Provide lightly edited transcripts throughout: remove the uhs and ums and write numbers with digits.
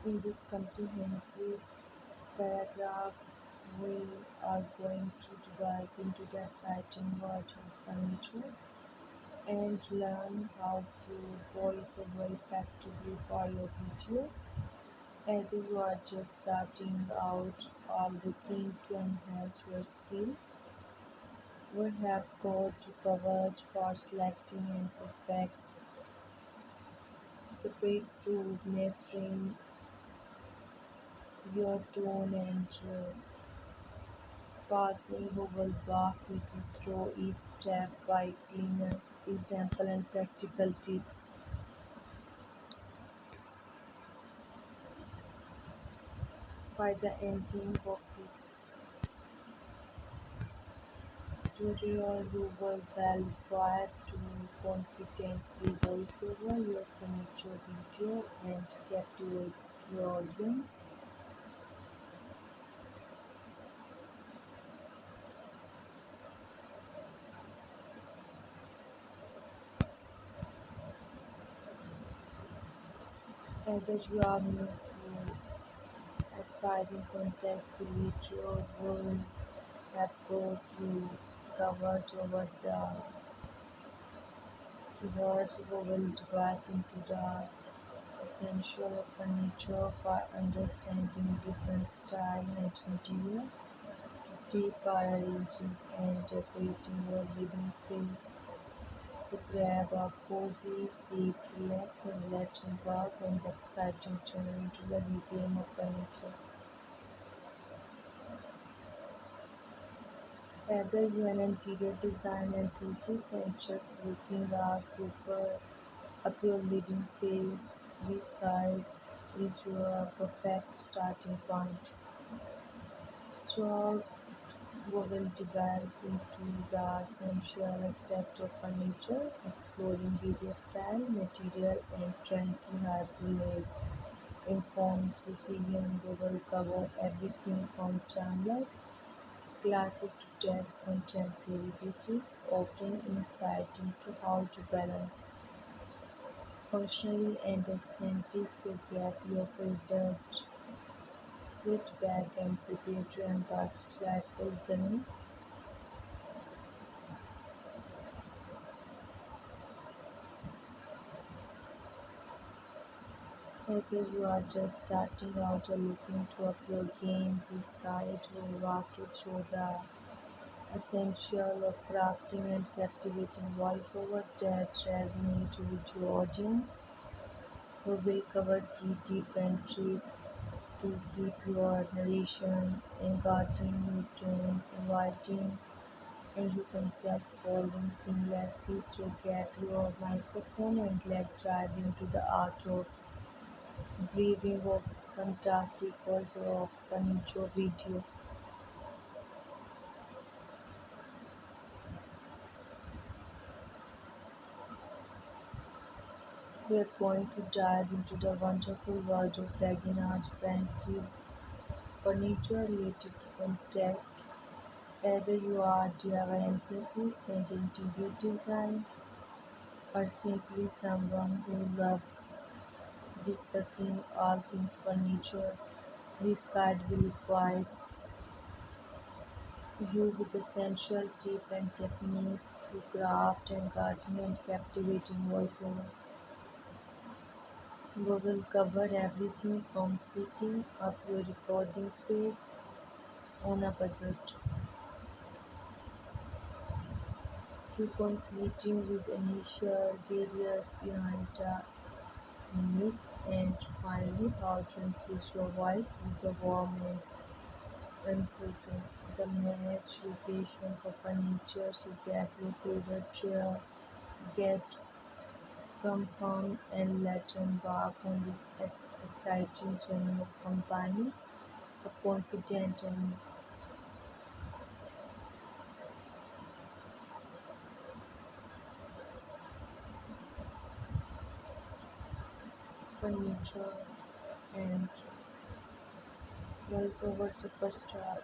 In this comprehensive paragraph, we are going to dive into the exciting world of furniture and learn how to voice over effectively for your video. Either you are just starting out or looking to enhance your skill, we have got to cover for selecting and perfect separate to mastering your tone and passing who will walk you through each step by cleaner example and practical tips. By the ending of this tutorial, you will well required to confidently voice over your furniture video and captivate your audience. Whether you are new to aspiring content creator will have got you covered over the keywords we will dive into the essential of furniture for understanding different style and material to deep arranging and decorating your living space. So grab a cozy seat, relax and let's embark on the exciting journey into the new game of furniture. Whether you're an interior design enthusiast and just looking a super up your living space, this guide is your perfect starting point. Throughout, we will delve into the essential aspect of furniture, exploring various style, material, and trend to help you make informed decision. We will cover everything from timeless classic to jazz contemporary pieces, offering insight into how to balance functionally and aesthetic so grab your favorite bag and prepare to embark on a delightful journey. Whether you are just starting out or looking to up your game, this guide will walk you through the essential of crafting and captivating voiceover that resonate with your audience. We will cover key tip and trick to keep your narration engaging, tone inviting, and you can tag following seamlessly. So get your microphone and let's dive into the art of weaving of fantastic voiceover of furniture video. We are going to dive into the wonderful world of beginner's friendly furniture related to contact. Whether you are a DIY enthusiast and interior design, or simply someone who loves discussing all things furniture, this guide will equip you with essential tips and techniques to craft engaging and captivating voiceover. We will cover everything from setting up your recording space on a budget to completing with initial barriers behind the mic and finally how to infuse your voice with the warm and enthusiasm. The manage location for furniture so get your favorite chair, get confirmed and let's embark on this exciting journey of combining a confident and furniture and voiceover superstar.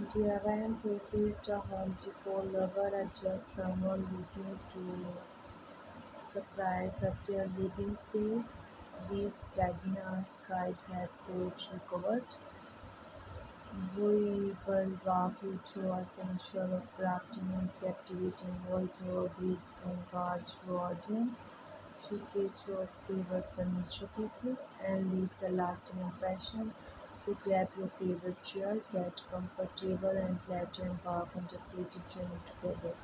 DIY enthusiast, a home decor lover, or just someone looking to surprise of their living space. These webinars guide head coach recovered. We will walk you through essential of crafting and captivating voiceover with engage your audience, showcase your favorite furniture pieces, and leaves a lasting impression. So grab your favorite chair, get comfortable, and let's embark on the creative journey together.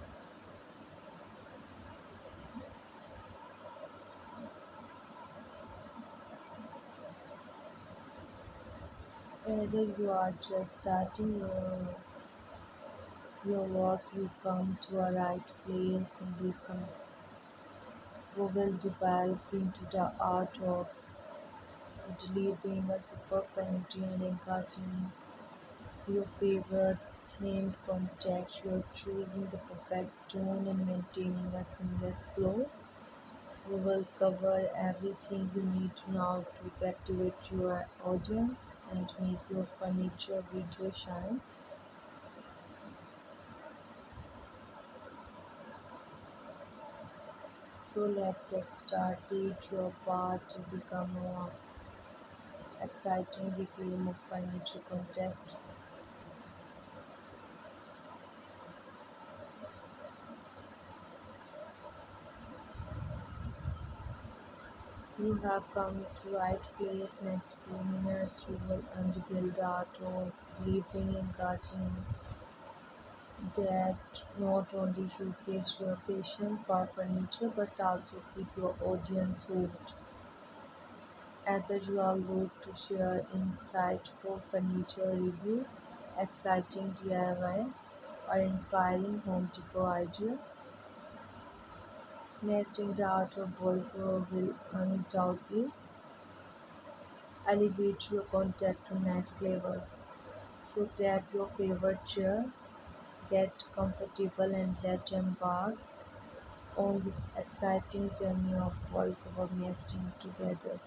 Whether you are just starting your work, you come to a right place in this we will delve into the art of delivering a super country and encouraging your favorite themed context. You're choosing the perfect tone and maintaining a seamless flow. We will cover everything you need to know to captivate your audience and make your furniture video shine. So let's get started. Your part to become more exciting reclaim of furniture contact. You have come to right place. Next few minutes you will unveil the art of living in gardening that not only showcase your passion for furniture but also keep your audience hooked. Either you are look to share insightful furniture review, exciting DIY, or inspiring home decor idea, mastering the art of voiceover will undoubtedly elevate your content to next level. So grab your favorite chair, get comfortable and let's embark on this exciting journey of voiceover mastering together.